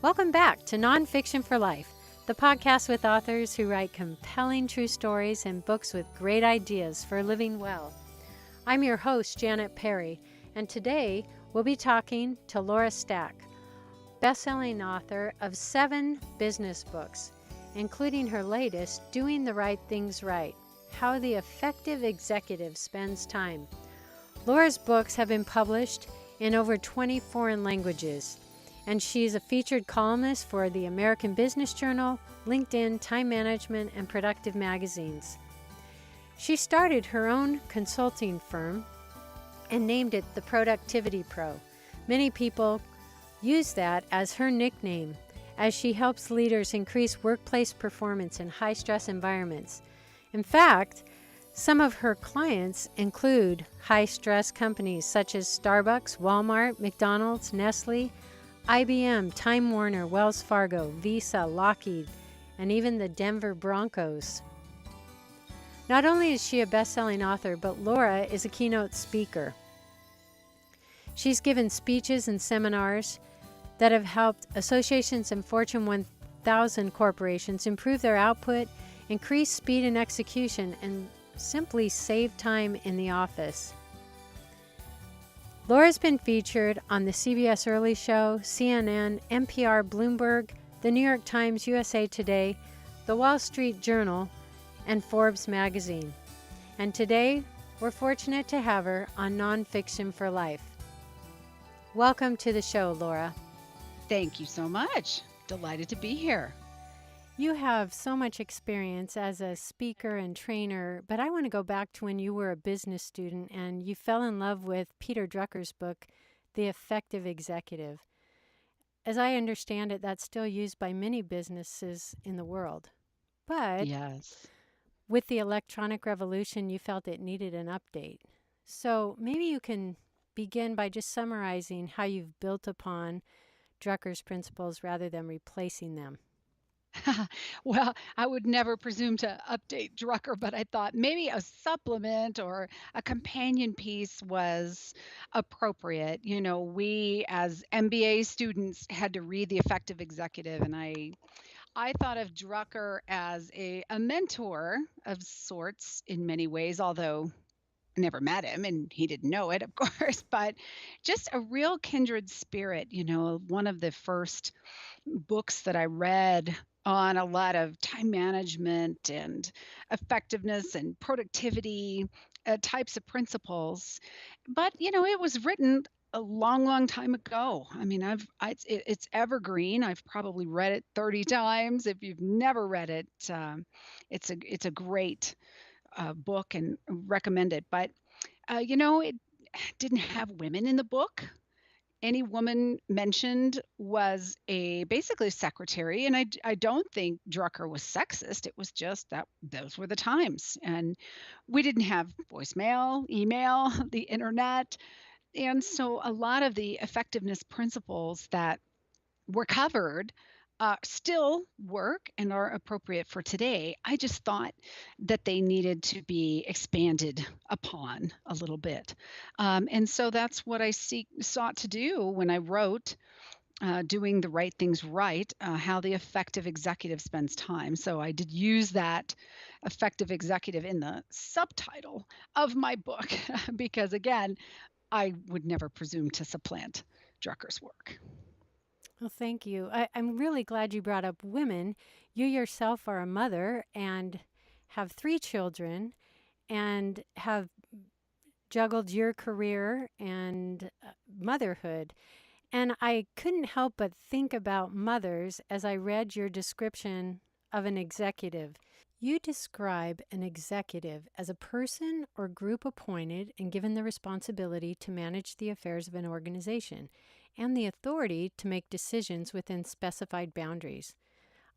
Welcome back to Nonfiction for Life, the podcast with authors who write compelling true stories and books with great ideas for living well. I'm your host, Janet Perry, and today we'll be talking to Laura Stack, best-selling author of 7 business books, including her latest, Doing the Right Things Right: How the Effective Executive Spends Time. Laura's books have been published in over 20 foreign languages, and she's a featured columnist for the American Business Journal, LinkedIn, Time Management, and Productive magazines. She started her own consulting firm and named it the Productivity Pro. Many people use that as her nickname as she helps leaders increase workplace performance in high-stress environments. In fact, some of her clients include high-stress companies such as Starbucks, Walmart, McDonald's, Nestle, IBM, Time Warner, Wells Fargo, Visa, Lockheed, and even the Denver Broncos. Not only is she a best-selling author, but Laura is a keynote speaker. She's given speeches and seminars that have helped associations and Fortune 1000 corporations improve their output, increase speed and execution, and simply save time in the office. Laura's been featured on the CBS Early Show, CNN, NPR, Bloomberg, the New York Times, USA Today, the Wall Street Journal, and Forbes magazine. And today, we're fortunate to have her on Nonfiction for Life. Welcome to the show, Laura. Thank you so much. Delighted to be here. You have so much experience as a speaker and trainer, but I want to go back to when you were a business student and you fell in love with Peter Drucker's book, The Effective Executive. As I understand it, that's still used by many businesses in the world. But Yes. with the electronic revolution, you felt it needed an update. So maybe you can begin by just summarizing how you've built upon Drucker's principles rather than replacing them. Well, I would never presume to update Drucker, but I thought maybe a supplement or a companion piece was appropriate. We as MBA students had to read The Effective Executive, and I thought of Drucker as a mentor of sorts in many ways, although I never met him and he didn't know it, of course, but just a real kindred spirit. One of the first books that I read on a lot of time management and effectiveness and productivity types of principles. But, it was written a long, long time ago. I mean, it's evergreen. I've probably read it 30 times. If you've never read it, it's a great book and recommend it. But, it didn't have women in the book. Any woman mentioned was basically a secretary, and I don't think Drucker was sexist. It was just that those were the times, and we didn't have voicemail, email, the internet, and so a lot of the effectiveness principles that were covered still work and are appropriate for today. I just thought that they needed to be expanded upon a little bit. And so that's what I sought to do when I wrote Doing the Right Things Right: How the Effective Executive Spends Time. So I did use that effective executive in the subtitle of my book because, again, I would never presume to supplant Drucker's work. Well, thank you. I'm really glad you brought up women. You yourself are a mother and have 3 children and have juggled your career and motherhood. And I couldn't help but think about mothers as I read your description of an executive. You describe an executive as a person or group appointed and given the responsibility to manage the affairs of an organization and the authority to make decisions within specified boundaries.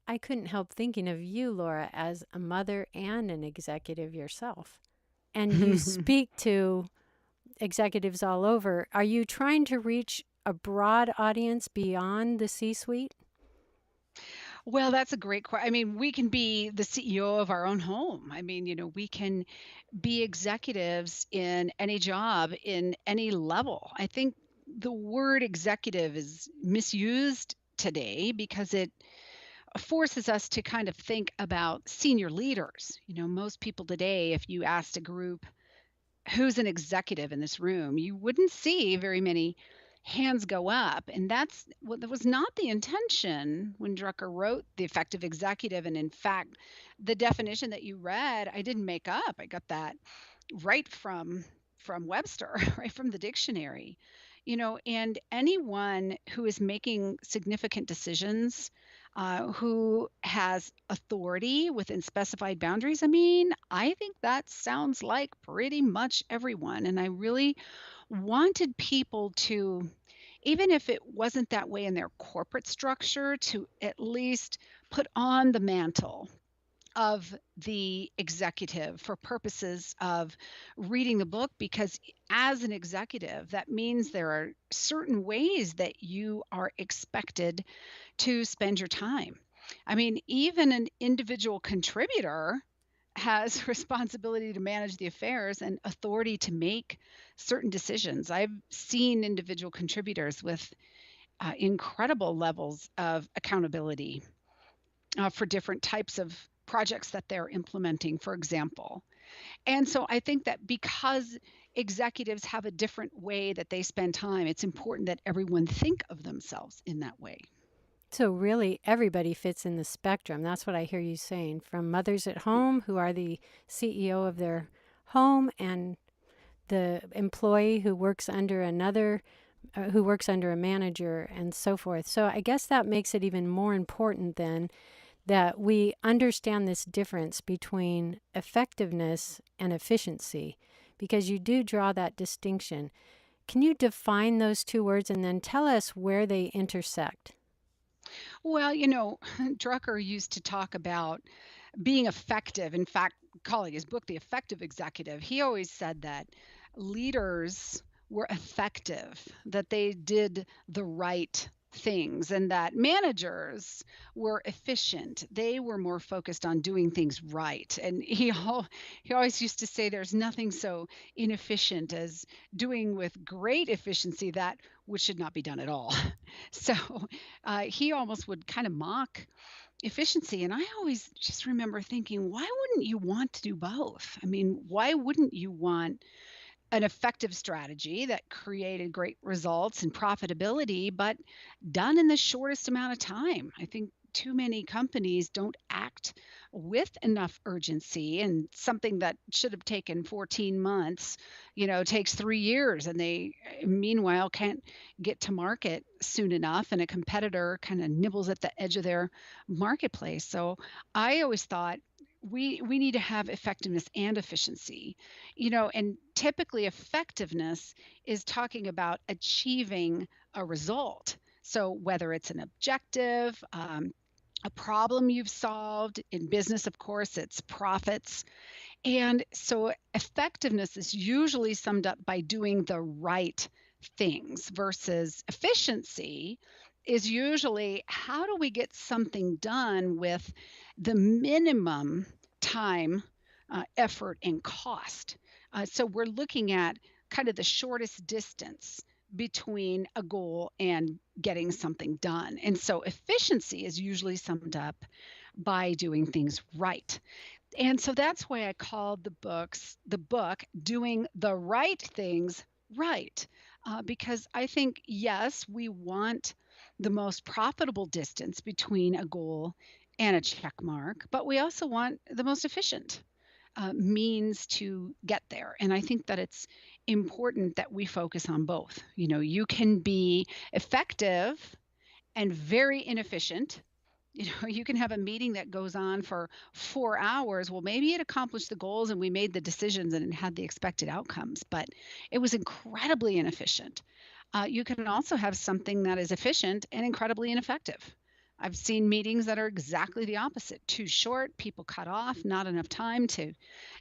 I couldn't help thinking of you, Laura, as a mother and an executive yourself. And you speak to executives all over. Are you trying to reach a broad audience beyond the C-suite? Well, that's a great question. I mean, we can be the CEO of our own home. I mean, we can be executives in any job, in any level. I think the word executive is misused today because it forces us to kind of think about senior leaders. Most people today, if you asked a group who's an executive in this room, you wouldn't see very many hands go up. And that was not the intention when Drucker wrote The Effective Executive. And in fact, the definition that you read, I didn't make up. I got that right from Webster, right from the dictionary. And anyone who is making significant decisions, who has authority within specified boundaries, I mean, I think that sounds like pretty much everyone. And I really wanted people to, even if it wasn't that way in their corporate structure, to at least put on the mantle of the executive for purposes of reading the book, because as an executive, that means there are certain ways that you are expected to spend your time. I mean, even an individual contributor has responsibility to manage the affairs and authority to make certain decisions. I've seen individual contributors with incredible levels of accountability for different types of projects that they're implementing, for example. And so I think that because executives have a different way that they spend time, it's important that everyone think of themselves in that way. So, really, everybody fits in the spectrum. That's what I hear you saying, from mothers at home who are the CEO of their home, and the employee who works under who works under a manager, and so forth. So, I guess that makes it even more important then that we understand this difference between effectiveness and efficiency, because you do draw that distinction. Can you define those two words and then tell us where they intersect? Well, Drucker used to talk about being effective. In fact, calling his book The Effective Executive, he always said that leaders were effective, that they did the right things, and that managers were efficient. They were more focused on doing things right. And he always used to say there's nothing so inefficient as doing with great efficiency that which should not be done at all. So he almost would kind of mock efficiency. And I always just remember thinking, why wouldn't you want to do both? I mean, why wouldn't you want an effective strategy that created great results and profitability, but done in the shortest amount of time? I think too many companies don't act with enough urgency, and something that should have taken 14 months, takes 3 years, and they meanwhile can't get to market soon enough, and a competitor kind of nibbles at the edge of their marketplace. So I always thought we need to have effectiveness and efficiency, and typically effectiveness is talking about achieving a result. So whether it's an objective, a problem you've solved in business, of course, it's profits. And so effectiveness is usually summed up by doing the right things, versus efficiency is usually how do we get something done with the minimum time, effort, and cost. So we're looking at kind of the shortest distance between a goal and getting something done. And so efficiency is usually summed up by doing things right. And so that's why I called the book Doing the Right Things Right. Because I think, yes, we want the most profitable distance between a goal and a check mark, but we also want the most efficient means to get there. And I think that it's important that we focus on both. You can be effective and very inefficient. You can have a meeting that goes on for 4 hours. Well, maybe it accomplished the goals and we made the decisions and it had the expected outcomes, but it was incredibly inefficient. You can also have something that is efficient and incredibly ineffective. I've seen meetings that are exactly the opposite: too short, people cut off, not enough time to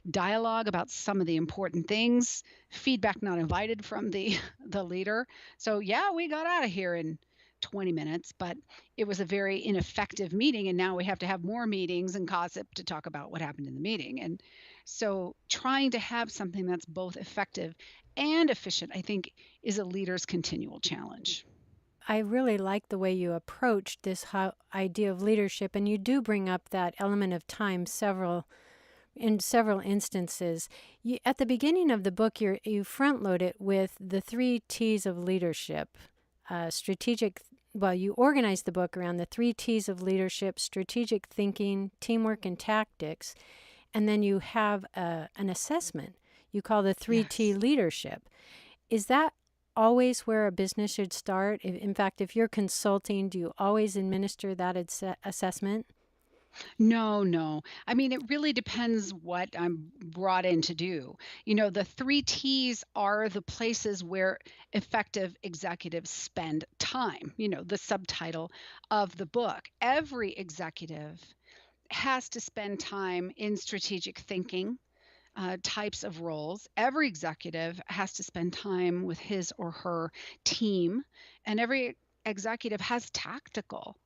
dialogue about some of the important things, feedback not invited from the the leader. So yeah, we got out of here in 20 minutes, but it was a very ineffective meeting, and now we have to have more meetings and gossip to talk about what happened in the meeting. And so trying to have something that's both effective and efficient, I think, is a leader's continual challenge. I really like the way you approached this idea of leadership, and you do bring up that element of time in several instances. At the beginning of the book, you front load it with the three T's of leadership. Strategic, well, you organize the book around the three T's of leadership: strategic thinking, teamwork, and tactics. And then you have an assessment you call the 3T Yes. leadership. Is that always where a business should start? In fact, if you're consulting, do you always administer that assessment? No, no. I mean, it really depends what I'm brought in to do. The three T's are the places where effective executives spend time, the subtitle of the book. Every executive has to spend time in strategic thinking types of roles. Every executive has to spend time with his or her team, and every executive has tactical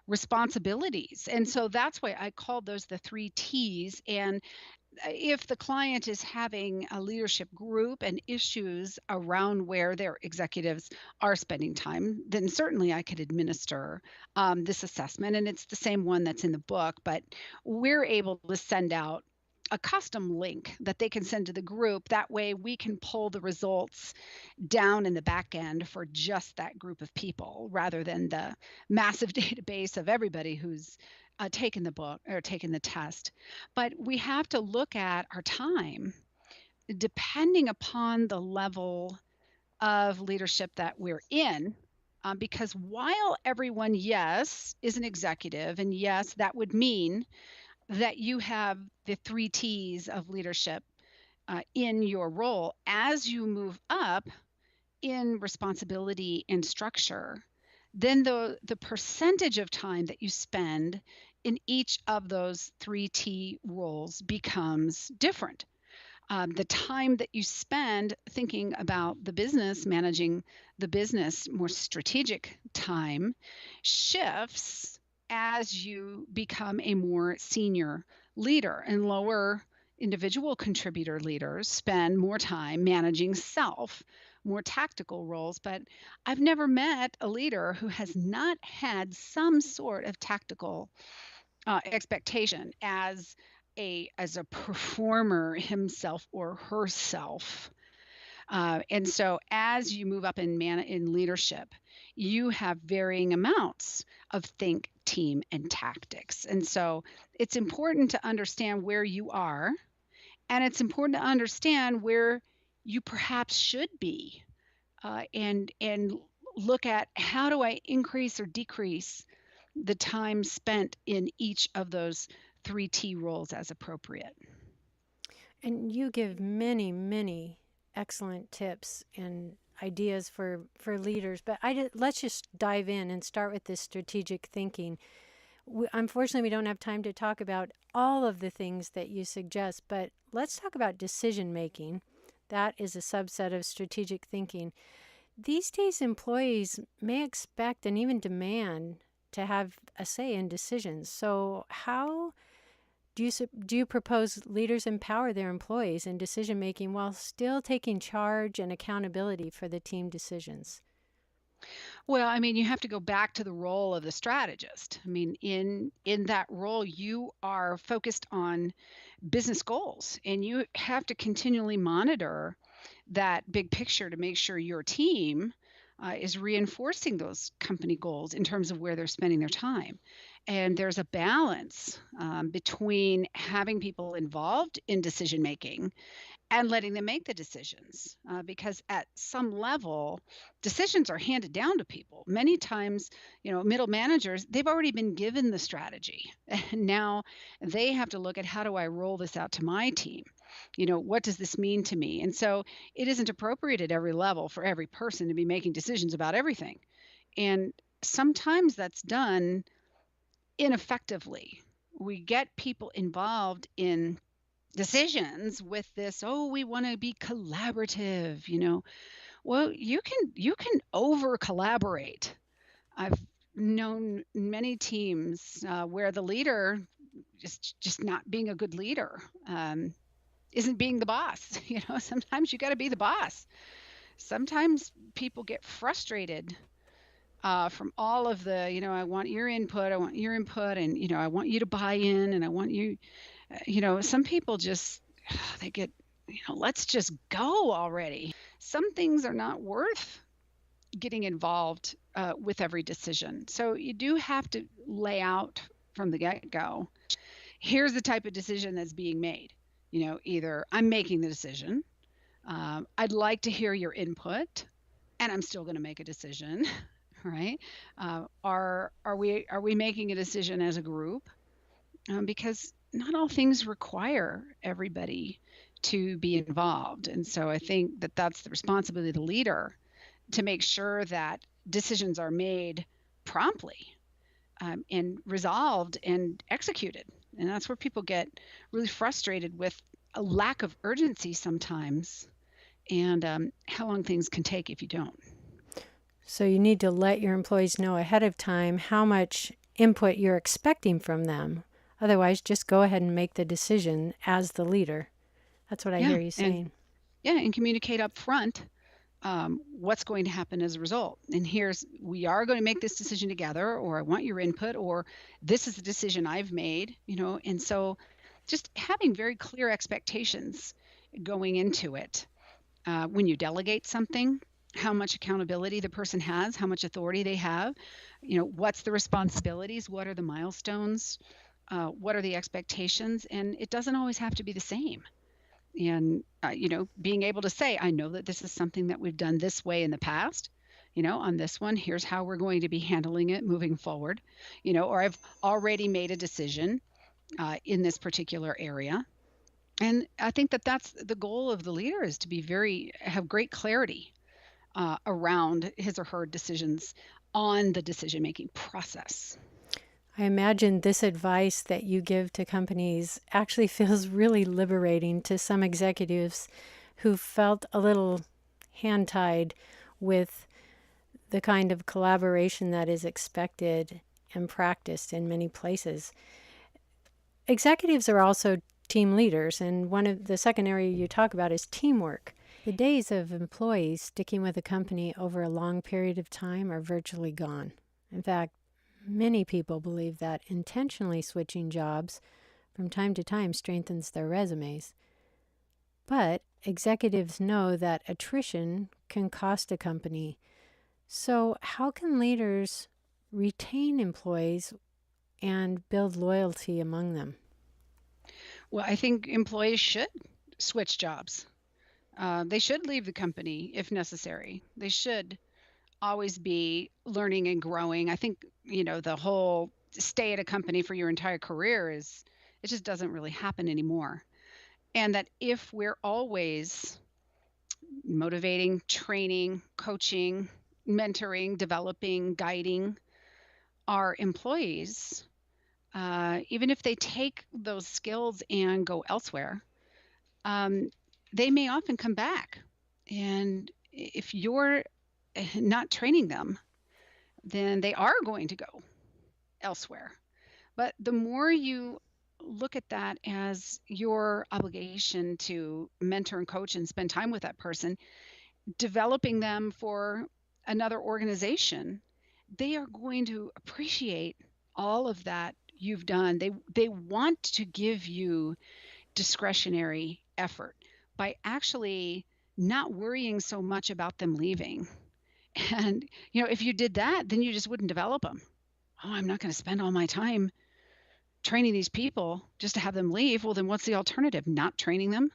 responsibilities. And so that's why I called those the three T's. And if the client is having a leadership group and issues around where their executives are spending time, then certainly I could administer this assessment. And it's the same one that's in the book, but we're able to send out a custom link that they can send to the group. That way we can pull the results down in the back end for just that group of people rather than the massive database of everybody who's taken the book or taken the test. But we have to look at our time depending upon the level of leadership that we're in. Because while everyone, yes, is an executive, and yes, that would mean that you have the three T's of leadership in your role, as you move up in responsibility and structure, then the percentage of time that you spend in each of those three T roles becomes different. The time that you spend thinking about the business, managing the business, more strategic time, shifts as you become a more senior leader, and lower individual contributor leaders spend more time managing self, more tactical roles. But I've never met a leader who has not had some sort of tactical expectation as a performer himself or herself. And so as you move up in leadership, you have varying amounts of think, team, and tactics. And so it's important to understand where you are, and it's important to understand where you perhaps should be, and look at how do I increase or decrease the time spent in each of those three T roles as appropriate. And you give many, many excellent tips and ideas for leaders. But let's just dive in and start with this strategic thinking. Unfortunately, we don't have time to talk about all of the things that you suggest, but let's talk about decision making. That is a subset of strategic thinking. These days, employees may expect and even demand to have a say in decisions. So, how do you propose leaders empower their employees in decision making while still taking charge and accountability for the team decisions? Well, I mean, you have to go back to the role of the strategist. I mean, in that role, you are focused on business goals, and you have to continually monitor that big picture to make sure your team is reinforcing those company goals in terms of where they're spending their time. And there's a balance between having people involved in decision making and letting them make the decisions, because at some level decisions are handed down to people many times. Middle managers, they've already been given the strategy and now they have to look at, how do I roll this out to my team? What does this mean to me? And so it isn't appropriate at every level for every person to be making decisions about everything, and sometimes that's done ineffectively. We get people involved in decisions with this, oh, we want to be collaborative. Well, you can over collaborate. I've known many teams where the leader just not being a good leader, isn't being the boss. Sometimes you got to be the boss. Sometimes people get frustrated from all of the, I want your input, I want your input, and, I want you to buy in, and I want you, some people just, they get, let's just go already. Some things are not worth getting involved with every decision. So you do have to lay out from the get go, here's the type of decision that's being made. Either I'm making the decision, I'd like to hear your input, and I'm still going to make a decision, right? Are we making a decision as a group? Because not all things require everybody to be involved, and so I think that that's the responsibility of the leader to make sure that decisions are made promptly, and resolved and executed. And that's where people get really frustrated with a lack of urgency sometimes, and how long things can take if you don't. So you need to let your employees know ahead of time how much input you're expecting from them. Otherwise, just go ahead and make the decision as the leader. That's what I Yeah, hear you and saying. and communicate up front what's going to happen as a result. And we are going to make this decision together, or I want your input, or this is the decision I've made, and so just having very clear expectations going into it. When you delegate something, how much accountability the person has, how much authority they have, what's the responsibilities, what are the milestones, what are the expectations, and it doesn't always have to be the same. And being able to say, I know that this is something that we've done this way in the past, on this one, here's how we're going to be handling it moving forward, or I've already made a decision in this particular area. And I think that that's the goal of the leader, is to have great clarity around his or her decisions on the decision making process. I imagine this advice that you give to companies actually feels really liberating to some executives who felt a little hand-tied with the kind of collaboration that is expected and practiced in many places. Executives are also team leaders, and one of the second area you talk about is teamwork. The days of employees sticking with a company over a long period of time are virtually gone. In fact, many people believe that intentionally switching jobs from time to time strengthens their resumes. But executives know that attrition can cost a company. So, how can leaders retain employees and build loyalty among them? Well, I think employees should switch jobs. They should leave the company if necessary. They should always be learning and growing. I think, the whole stay at a company for your entire career it just doesn't really happen anymore. And that if we're always motivating, training, coaching, mentoring, developing, guiding our employees, even if they take those skills and go elsewhere, um, they may often come back. And if you're not training them, then they are going to go elsewhere. But the more you look at that as your obligation to mentor and coach and spend time with that person, developing them for another organization, they are going to appreciate all of that you've done. They want to give you discretionary effort by actually not worrying so much about them leaving. And if you did that, then you just wouldn't develop them. Oh, I'm not going to spend all my time training these people just to have them leave. Well, then what's the alternative? Not training them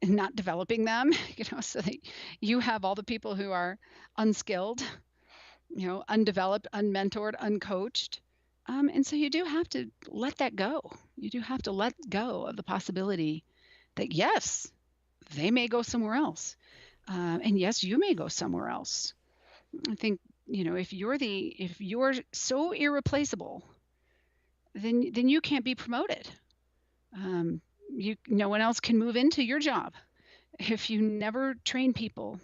and not developing them, so that you have all the people who are unskilled, undeveloped, unmentored, uncoached. And so you do have to let that go. You do have to let go of the possibility that, yes, they may go somewhere else. And yes, you may go somewhere else. I think, if you're so irreplaceable, then you can't be promoted. No one else can move into your job. If you never train people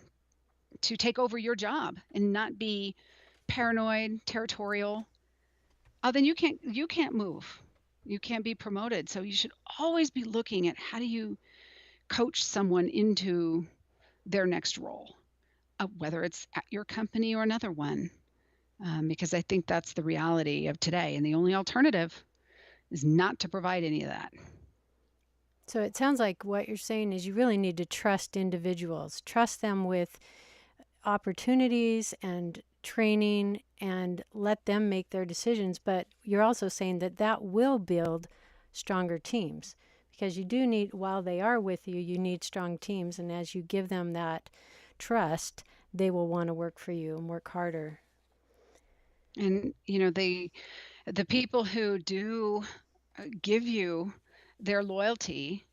to take over your job and not be paranoid, territorial, then you can't move. You can't be promoted. So you should always be looking at, how do you coach someone into their next role, whether it's at your company or another one. because I think that's the reality of today. And the only alternative is not to provide any of that. So it sounds like what you're saying is you really need to trust individuals, trust them with opportunities and training and let them make their decisions. But you're also saying that that will build stronger teams because you do need, while they are with you, you need strong teams. And as you give them that trust, they will want to work for you and work harder. And, the people who do give you their loyalty,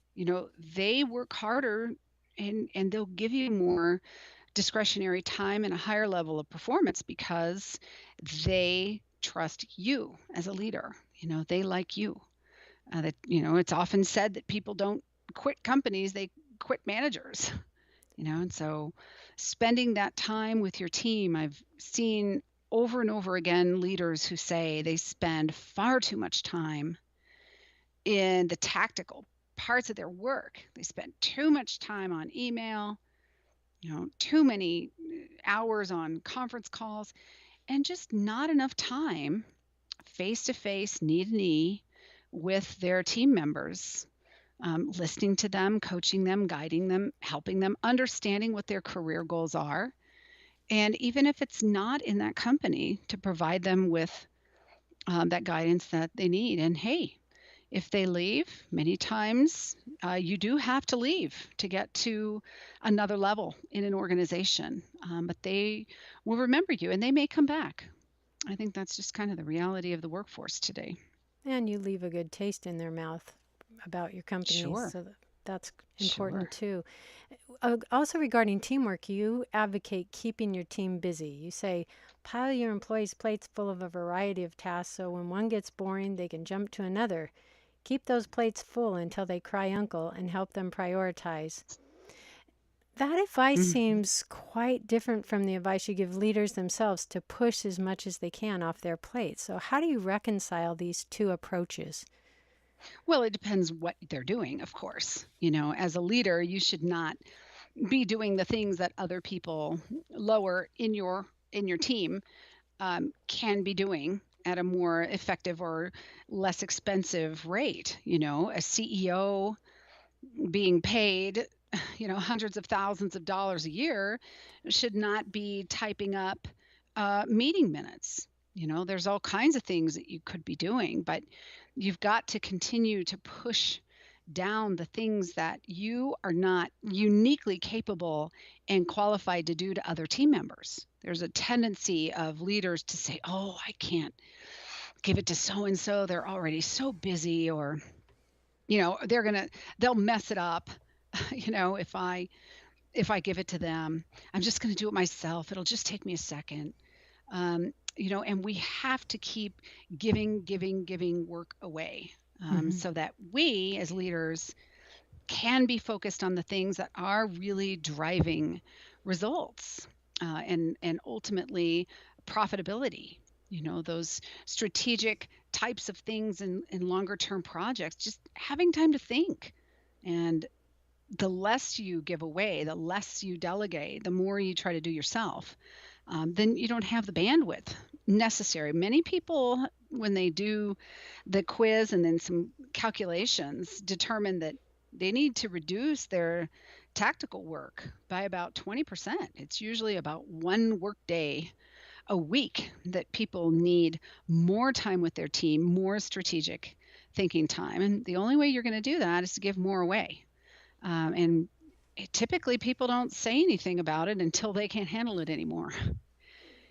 they work harder and they'll give you more discretionary time and a higher level of performance because they trust you as a leader. They like you. It's often said that people don't quit companies, they quit managers. And so spending that time with your team, I've seen over and over again leaders who say they spend far too much time in the tactical parts of their work. They spend too much time on email, too many hours on conference calls, and just not enough time face to face, knee to knee with their team members, listening to them, coaching them, guiding them, helping them, understanding what their career goals are. And even if it's not in that company, to provide them with that guidance that they need. And hey, if they leave, many times you do have to leave to get to another level in an organization, but they will remember you and they may come back. I think that's just kind of the reality of the workforce today. And you leave a good taste in their mouth about your company. Sure, So that's important sure. too. Also, regarding teamwork, you advocate keeping your team busy. You say, pile your employees' plates full of a variety of tasks so when one gets boring, they can jump to another. Keep those plates full until they cry uncle and help them prioritize. That advice Mhm. seems quite different from the advice you give leaders themselves to push as much as they can off their plate. So, how do you reconcile these two approaches? Well, it depends what they're doing, of course. As a leader, you should not be doing the things that other people lower in your team can be doing at a more effective or less expensive rate. A CEO being paid, hundreds of thousands of dollars a year should not be typing up meeting minutes. There's all kinds of things that you could be doing, but you've got to continue to push down the things that you are not uniquely capable and qualified to do to other team members. There's a tendency of leaders to say, "Oh, I can't give it to so and so. They're already so busy," or they'll mess it up. If I give it to them, I'm just going to do it myself. It'll just take me a second. And we have to keep giving work away, Hmm. so that we as leaders can be focused on the things that are really driving results, and ultimately profitability. Those strategic types of things in longer term projects, just having time to think. And the less you give away, the less you delegate, the more you try to do yourself, then you don't have the bandwidth necessary. Many people, when they do the quiz and then some calculations, determine that they need to reduce their tactical work by about 20%. It's usually about one work day a week that people need more time with their team, more strategic thinking time. And the only way you're going to do that is to give more away. And typically people don't say anything about it until they can't handle it anymore.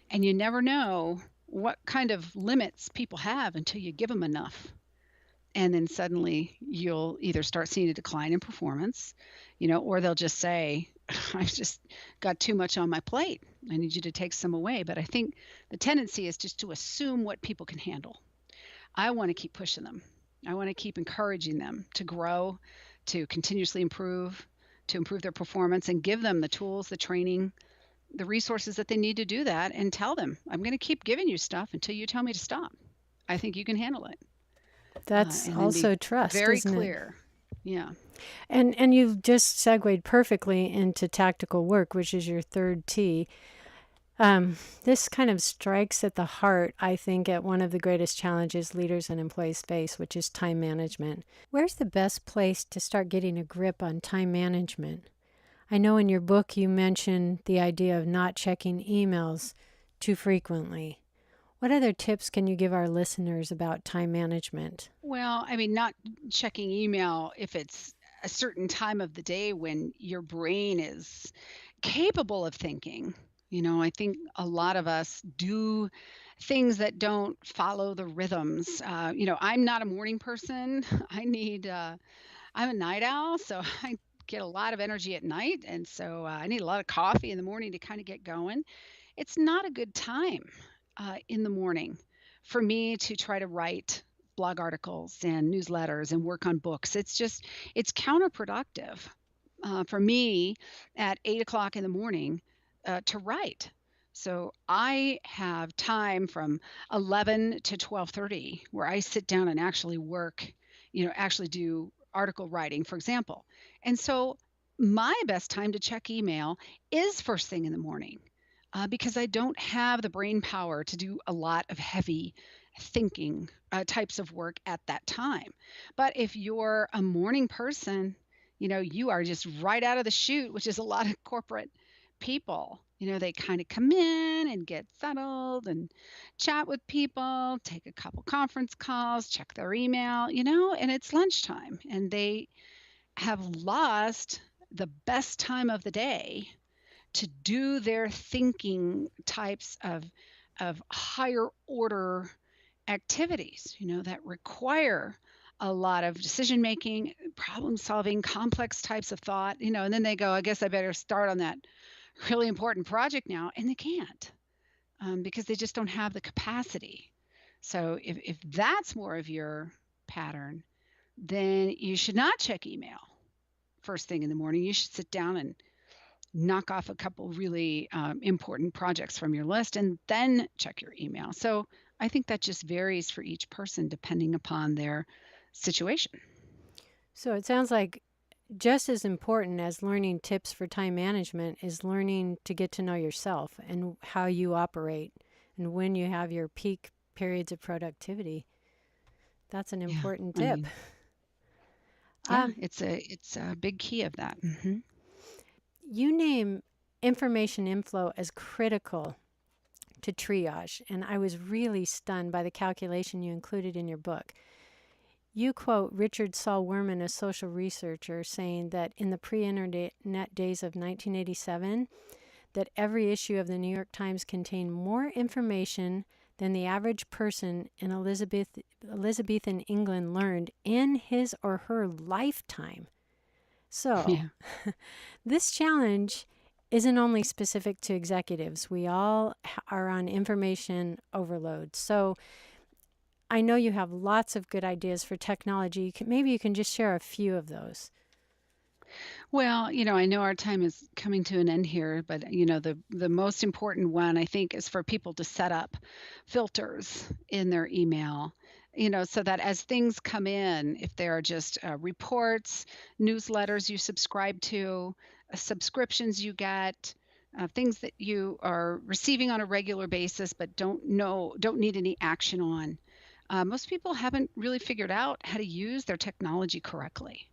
And you never know what kind of limits people have until you give them enough. And then suddenly you'll either start seeing a decline in performance, or they'll just say, I've just got too much on my plate. I need you to take some away. But I think the tendency is just to assume what people can handle. I want to keep pushing them. I want to keep encouraging them to grow, to continuously improve, to improve their performance, and give them the tools, the training, the resources that they need to do that, and tell them, I'm going to keep giving you stuff until you tell me to stop. I think you can handle it. That's And then be also trust, very isn't it? clear. Yeah. And you've just segued perfectly into tactical work, which is your third T. This kind of strikes at the heart, I think, at one of the greatest challenges leaders and employees face, which is time management. Where's the best place to start getting a grip on time management? I know in your book you mentioned the idea of not checking emails too frequently. What other tips can you give our listeners about time management? Well, I mean, not checking email if it's a certain time of the day when your brain is capable of thinking. I think a lot of us do things that don't follow the rhythms. I'm not a morning person. I'm a night owl, so I get a lot of energy at night. And so I need a lot of coffee in the morning to kind of get going. It's not a good time in the morning for me to try to write blog articles and newsletters and work on books. It's counterproductive for me at 8 o'clock in the morning to write. So I have time from 11 to 12:30 where I sit down and actually work, actually do article writing, for example. And so my best time to check email is first thing in the morning because I don't have the brain power to do a lot of heavy thinking types of work at that time. But if you're a morning person, you are just right out of the chute, which is a lot of corporate people. They kind of come in and get settled and chat with people, take a couple conference calls, check their email, and it's lunchtime and they have lost the best time of the day to do their thinking types of higher order activities, that require a lot of decision making, problem solving, complex types of thought, and then they go, I guess I better start on that really important project now. And they can't because they just don't have the capacity. So if that's more of your pattern, then you should not check email first thing in the morning. You should sit down and knock off a couple really important projects from your list and then check your email. So I think that just varies for each person depending upon their situation. So it sounds like just as important as learning tips for time management is learning to get to know yourself and how you operate and when you have your peak periods of productivity. That's an Yeah, important I tip. mean, yeah, Um, it's a big key of that. you name information inflow as critical to triage, and I was really stunned by the calculation you included in your book. You quote Richard Saul Wurman, a social researcher, saying that in the pre-internet days of 1987, that every issue of the New York Times contained more information than the average person in Elizabethan England learned in his or her lifetime. So, Yeah. this challenge isn't only specific to executives. We all are on information overload. So, I know you have lots of good ideas for technology. Maybe you can just share a few of those. Well, I know our time is coming to an end here, but the most important one I think is for people to set up filters in their email. So that as things come in, if there are just reports, newsletters you subscribe to, subscriptions you get, things that you are receiving on a regular basis but don't need any action on. Most people haven't really figured out how to use their technology correctly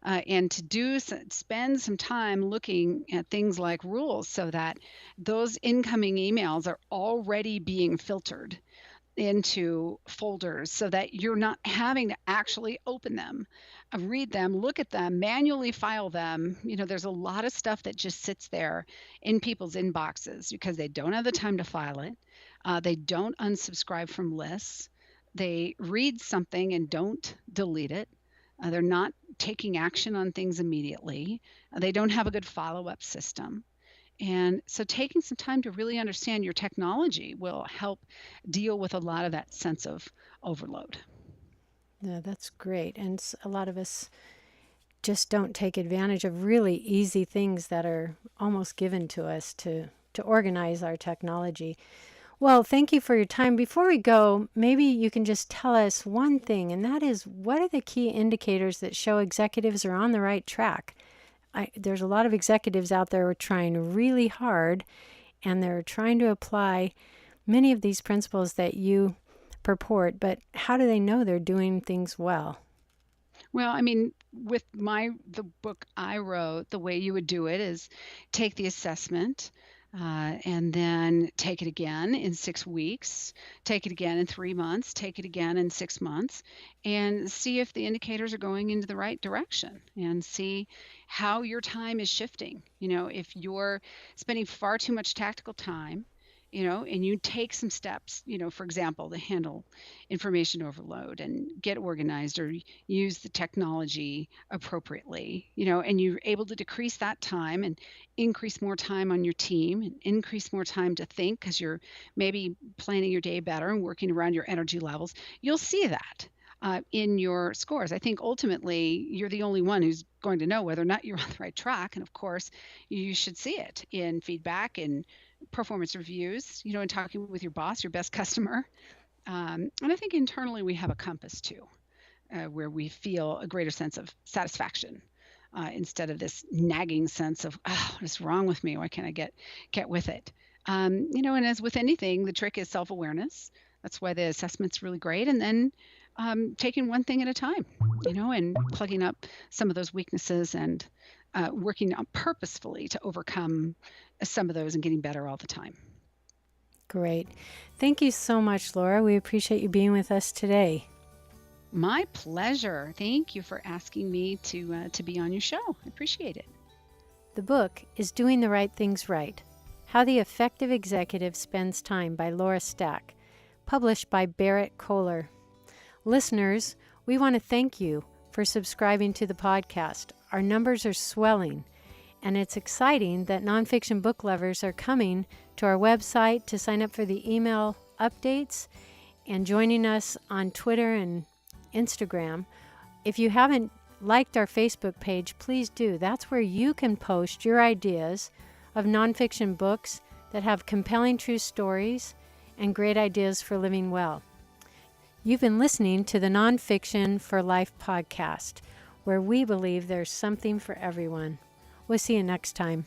and to spend some time looking at things like rules so that those incoming emails are already being filtered into folders so that you're not having to actually open them, read them, look at them, manually file them. There's a lot of stuff that just sits there in people's inboxes because they don't have the time to file it. They don't unsubscribe from lists. They read something and don't delete it. They're not taking action on things immediately. They don't have a good follow up system. And so taking some time to really understand your technology will help deal with a lot of that sense of overload. Yeah, that's great. And a lot of us just don't take advantage of really easy things that are almost given to us to organize our technology. Well, thank you for your time. Before we go, maybe you can just tell us one thing, and that is what are the key indicators that show executives are on the right track? There's a lot of executives out there who are trying really hard, and they're trying to apply many of these principles that you purport, but how do they know they're doing things well? Well, I mean, with the book I wrote, the way you would do it is take the assessment, and then take it again in 6 weeks, take it again in 3 months, take it again in 6 months, and see if the indicators are going into the right direction, and see how your time is shifting. If you're spending far too much tactical time, and you take some steps, for example, to handle information overload and get organized, or use the technology appropriately, and you're able to decrease that time and increase more time on your team and increase more time to think because you're maybe planning your day better and working around your energy levels, you'll see that. In your scores. I think ultimately you're the only one who's going to know whether or not you're on the right track. And of course, you should see it in feedback and performance reviews, and talking with your boss, your best customer. And I think internally we have a compass too, where we feel a greater sense of satisfaction, instead of this nagging sense of, oh, what is wrong with me? Why can't I get with it? And as with anything, the trick is self-awareness. That's why the assessment's really great. And then taking one thing at a time, and plugging up some of those weaknesses and working on purposefully to overcome some of those and getting better all the time. Great. Thank you so much, Laura. We appreciate you being with us today. My pleasure. Thank you for asking me to be on your show. I appreciate it. The book is Doing the Right Things Right: How the Effective Executive Spends Time by Laura Stack, published by Barrett Kohler. Listeners, we want to thank you for subscribing to the podcast. Our numbers are swelling, and it's exciting that nonfiction book lovers are coming to our website to sign up for the email updates and joining us on Twitter and Instagram. If you haven't liked our Facebook page, please do. That's where you can post your ideas of nonfiction books that have compelling true stories and great ideas for living well. You've been listening to the Nonfiction for Life podcast, where we believe there's something for everyone. We'll see you next time.